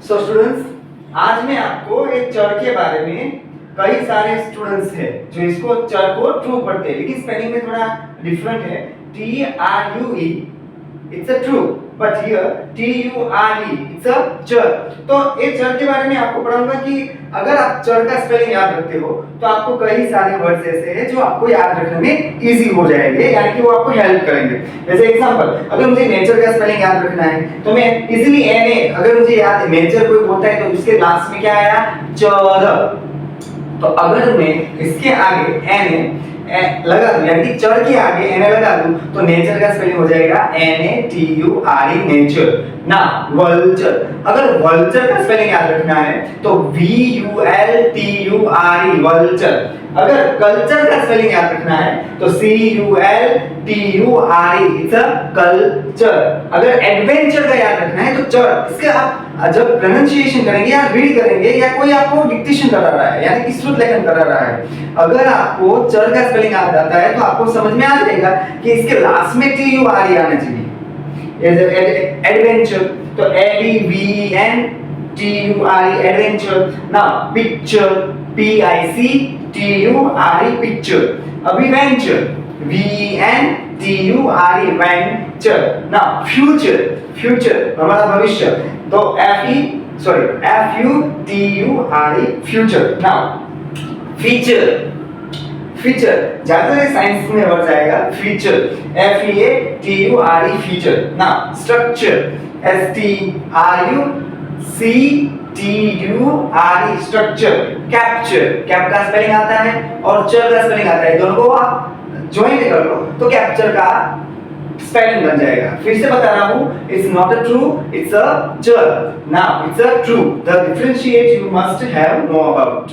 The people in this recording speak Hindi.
सो स्टूडेंट्स, आज मैं आपको एक चर के बारे में कई सारे स्टूडेंट्स हैं जो इसको चर को ट्रू पढ़ते हैं, लेकिन स्पेलिंग में थोड़ा डिफरेंट है। TRUE it's a true, but here TURE it's a चर। तो एक चर के बारे में आपको पढ़ाऊंगा कि अगर आप चर का स्पेलिंग याद रखते हो तो आपको कई सारे वर्ड्स ऐसे हैं जो आपको याद रखने में इजी हो जाएंगे, यानी कि वो आपको हेल्प करेंगे। जैसे एग्जांपल, अगर मुझे नेचर का स्पेलिंग याद रखना है तो मैं इजीली NA, अगर मुझे याद है नेचर कोई होता है तो उसके लास्ट में क्या आया, चर। तो अगर मैं इसके आगे NA लगा दूं, यानी कि चर के आगे NA लगा दूं तो नेचर का स्पेलिंग हो जाएगा NATURE नेचर। ना वल्चर, अगर वल्चर का स्पेलिंग याद रखना है तो VULTURE वल्चर। अगर कल्चर का स्पेलिंग याद रखना है तो CULTURE इट्स अ कल्चर। अगर एडवेंचर का याद रखना है तो चर, इसके आप जब प्रोनाउंसिएशन करेंगे या रीड करेंगे या कोई आपको डिक्टेशन करा रहा है यानी कि श्रुत लेखन करा रहा है, अगर आपको चर का स्पेलिंग याद आता है तो आपको समझ में आ जाएगा कि इसके लास्ट में TURE आना चाहिए। एडवेंचर तो ADVENTURE adventure. Now picture PICTURE picture. अभी venture VENTURE venture. Now future, future हमारा भविष्य तो FUTURE future. Now feature, feature ज्यादा साइंस में बढ़ जाएगा, feature FEATURE feature. Now structure STRUCTURE structure. Capture, cap का स्पेलिंग आता है और चर का स्पेलिंग आता है, दोनों को आप ज्वाइन कर लो तो कैप्चर का स्पेलिंग बन जाएगा। फिर से बता रहा हूं, it's not a true, it's a cher. Now it's a true, the differentiate you must have know about.